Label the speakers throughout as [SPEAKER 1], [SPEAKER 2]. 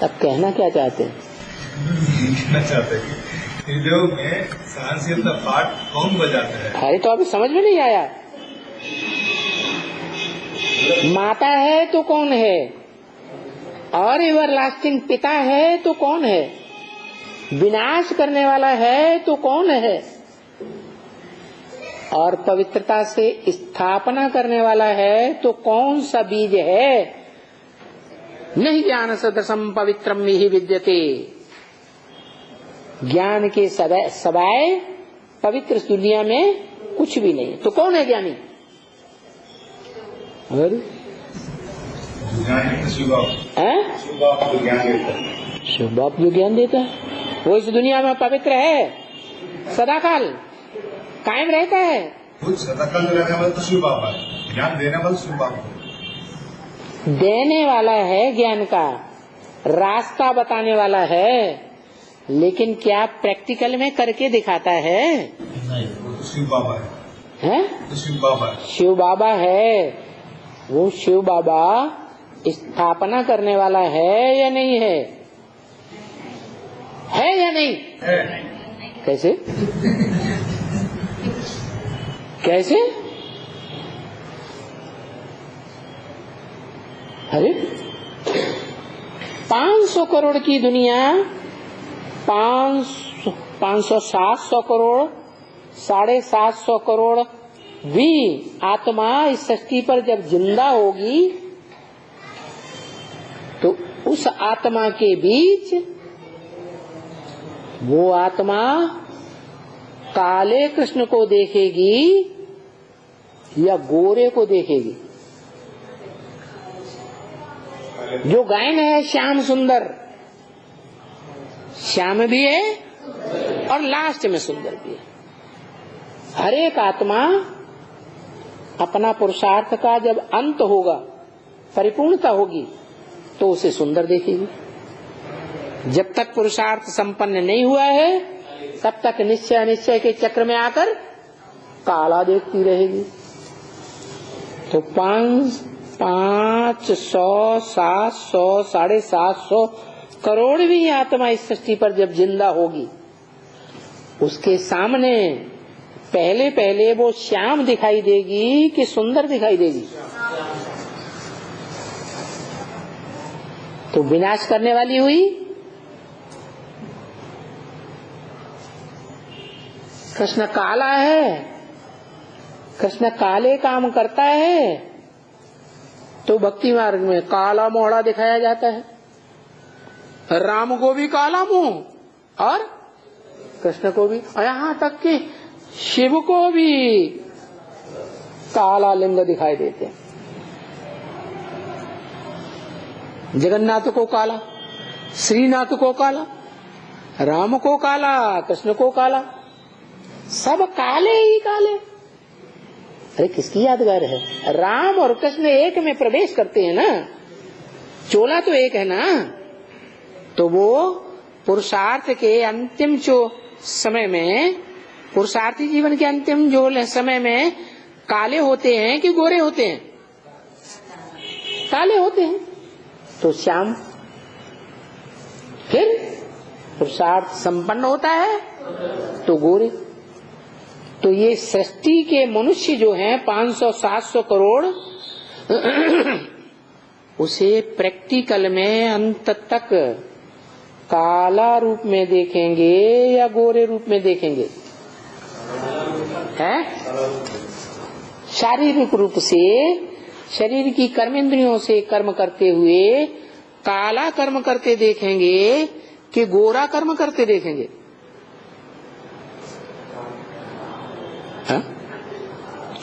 [SPEAKER 1] अब कहना क्या चाहते हैं?
[SPEAKER 2] कहना चाहते हैं कि हृदयों में सहनशीलता पाठ कौन बजाता है?
[SPEAKER 1] अरे तो अभी समझ में नहीं आया। माता है तो कौन है, और एवरलास्टिंग पिता है तो कौन है, विनाश करने वाला है तो कौन है, और पवित्रता से स्थापना करने वाला है तो कौन सा बीज है? नहीं ज्ञान सदृशम पवित्रम ही विद्यते। ज्ञान के सवाय पवित्र दुनिया में कुछ भी नहीं। तो कौन है ज्ञानी? शिव बाप जो ज्ञान देता है वो इस दुनिया में पवित्र है, सदाकाल कायम रहता है।
[SPEAKER 2] सदाकाल रहने वाला तो शिव बाबा है, ज्ञान देने वाला शिव बाबा है।
[SPEAKER 1] देने वाला है ज्ञान का, रास्ता बताने वाला है, लेकिन क्या प्रैक्टिकल में करके दिखाता है?
[SPEAKER 2] नहीं, वो तो शिव बाबा
[SPEAKER 1] है?
[SPEAKER 2] तो शिव बाबा है।
[SPEAKER 1] शिव बाबा है। वो शिव बाबा स्थापना करने वाला है या नहीं है? है या नहीं
[SPEAKER 2] है।
[SPEAKER 1] कैसे? कैसे? अरे 500 करोड़ की दुनिया, 500 700 करोड़, 750 करोड़ भी आत्मा इस सृष्टि पर जब जिंदा होगी तो उस आत्मा के बीच वो आत्मा काले कृष्ण को देखेगी या गोरे को देखेगी? जो गायन है श्याम सुंदर, श्याम भी है और लास्ट में सुंदर भी है। हर एक आत्मा अपना पुरुषार्थ का जब अंत होगा, परिपूर्णता होगी, तो उसे सुंदर देखेगी। जब तक पुरुषार्थ संपन्न नहीं हुआ है तब तक निश्चय अनिश्चय के चक्र में आकर काला देखती रहेगी। तो 500 700 750 करोड़ भी आत्मा इस सृष्टि पर जब जिंदा होगी, उसके सामने पहले पहले वो श्याम दिखाई देगी कि सुंदर दिखाई देगी? तो विनाश करने वाली हुई। कृष्ण काला है, कृष्ण काले काम करता है तो भक्ति मार्ग में काला मोहड़ा दिखाया जाता है। राम को भी काला मुंह और कृष्ण को भी, यहाँ तक कि शिव को भी काला लिंग दिखाई देते हैं। जगन्नाथ को काला, श्रीनाथ को काला, राम को काला, कृष्ण को काला, सब काले ही काले। अरे किसकी यादगार है? राम और कृष्ण एक में प्रवेश करते हैं ना, चोला तो एक है ना। तो वो पुरुषार्थ के अंतिम जो समय में, पुरुषार्थी जीवन के अंतिम जो समय में काले होते हैं कि गोरे होते हैं? काले होते हैं। तो श्याम फिर पुरुषार्थ संपन्न होता है तो गोरे। तो ये सृष्टि के मनुष्य जो हैं 500-700 करोड़ उसे प्रैक्टिकल में अंत तक काला रूप में देखेंगे या गोरे रूप में देखेंगे? हैं? शारीरिक रूप से शरीर की कर्मेंद्रियों से कर्म करते हुए काला कर्म करते देखेंगे कि गोरा कर्म करते देखेंगे?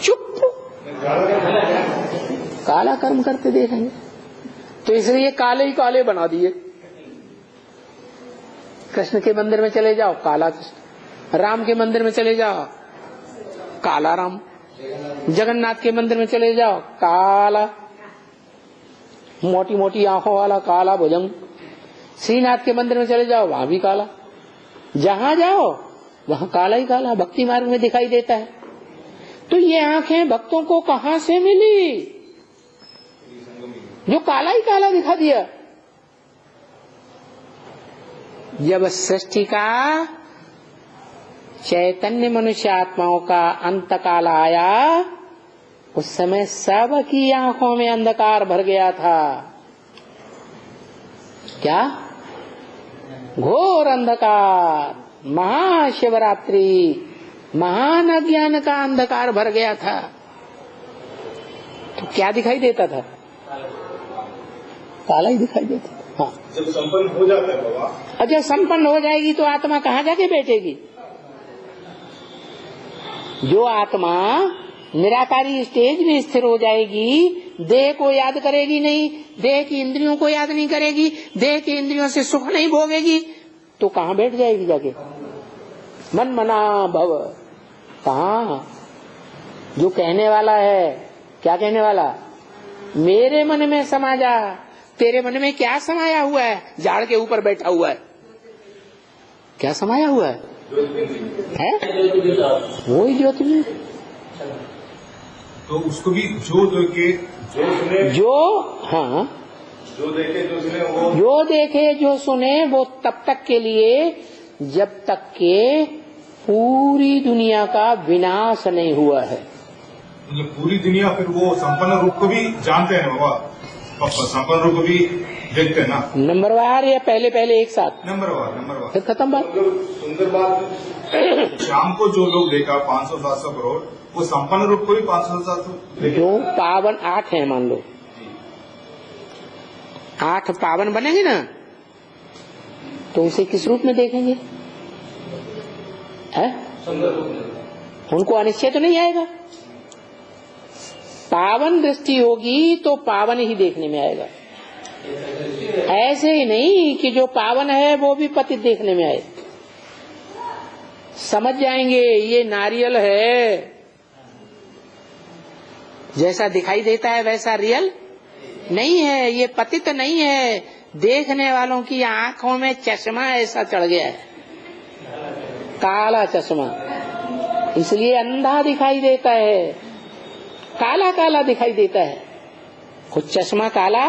[SPEAKER 1] चुप, काला कर्म करते देखेंगे। तो इसलिए काले ही काले बना दिए। कृष्ण के मंदिर में चले जाओ काला कृष्ण, राम के मंदिर में चले जाओ काला राम, जगन्नाथ के मंदिर में चले जाओ काला, मोटी मोटी आंखों वाला काला भुजंग, श्रीनाथ के मंदिर में चले जाओ वहां भी काला, जहां जाओ वहां काला ही काला भक्ति मार्ग में दिखाई देता है। तो ये आंखें भक्तों को कहां से मिली जो काला ही काला दिखा दिया? जब सृष्टि का चैतन्य मनुष्य आत्माओं का अंत काल आया, उस समय सबकी आंखों में अंधकार भर गया था। क्या? घोर अंधकार, महाशिवरात्रि, महान अज्ञान का अंधकार भर गया था। तो क्या दिखाई देता था? काला ही दिखाई देता था। हाँ,
[SPEAKER 2] जब संपन्न हो जाता है बाबा,
[SPEAKER 1] और जब संपन्न हो जाएगी तो आत्मा कहाँ जाके बैठेगी? जो आत्मा निराकारी स्टेज में स्थिर हो जाएगी, देह को याद करेगी नहीं, देह की इंद्रियों को याद नहीं करेगी, देह की इंद्रियों से सुख नहीं भोगेगी, तो कहाँ बैठ जाएगी जाके? मन मना भव। कहाँ? जो कहने वाला है, क्या कहने वाला? मेरे मन में समा जा। तेरे मन में क्या समाया हुआ है? झाड़ के ऊपर बैठा हुआ है, क्या समाया हुआ है? वही ज्योतिर्लिंग।
[SPEAKER 2] तो उसको भी जो देखे जो सुने,
[SPEAKER 1] जो हाँ,
[SPEAKER 2] जो देखे जो सुने, वो
[SPEAKER 1] जो देखे जो सुने, वो तब तक के लिए जब तक के पूरी दुनिया का विनाश नहीं हुआ है।
[SPEAKER 2] मतलब पूरी दुनिया फिर वो संपन्न रूप को भी जानते हैं बाबा, संपन्न रूप को भी देखते हैं ना।
[SPEAKER 1] नंबरवार या पहले पहले एक साथ?
[SPEAKER 2] नंबरवार
[SPEAKER 1] फिर खत्म बात।
[SPEAKER 2] सुंदर बात। शाम को जो लोग देखा 500-700 करोड़, वो संपन्न रूप को भी 500-700
[SPEAKER 1] जो पावन 8 है, मान लो 8 पावन बनेंगे ना, तो उसे किस रूप में देखेंगे? है? उनको अनिश्चय तो नहीं आएगा। पावन दृष्टि होगी तो पावन ही देखने में आएगा। ऐसे ही नहीं कि जो पावन है वो भी पतित देखने में आए। समझ जाएंगे ये नारियल है, जैसा दिखाई देता है वैसा रियल नहीं है, ये पतित नहीं है। देखने वालों की आंखों में चश्मा ऐसा चढ़ गया है, काला चश्मा, इसलिए अंधा दिखाई देता है, काला काला दिखाई देता है। खुद चश्मा काला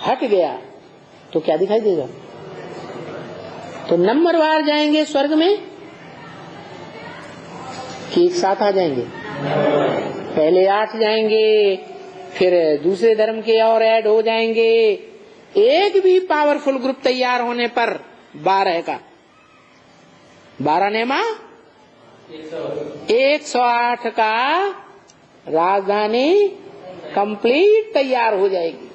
[SPEAKER 1] हट गया तो क्या दिखाई देगा? तो नंबरवार जाएंगे स्वर्ग में कि एक साथ आ जाएंगे? पहले 8 जाएंगे, फिर दूसरे धर्म के और ऐड हो जाएंगे। एक भी पावरफुल ग्रुप तैयार होने पर 12 का 12 नेमा 108 का राजधानी कंप्लीट तैयार हो जाएगी।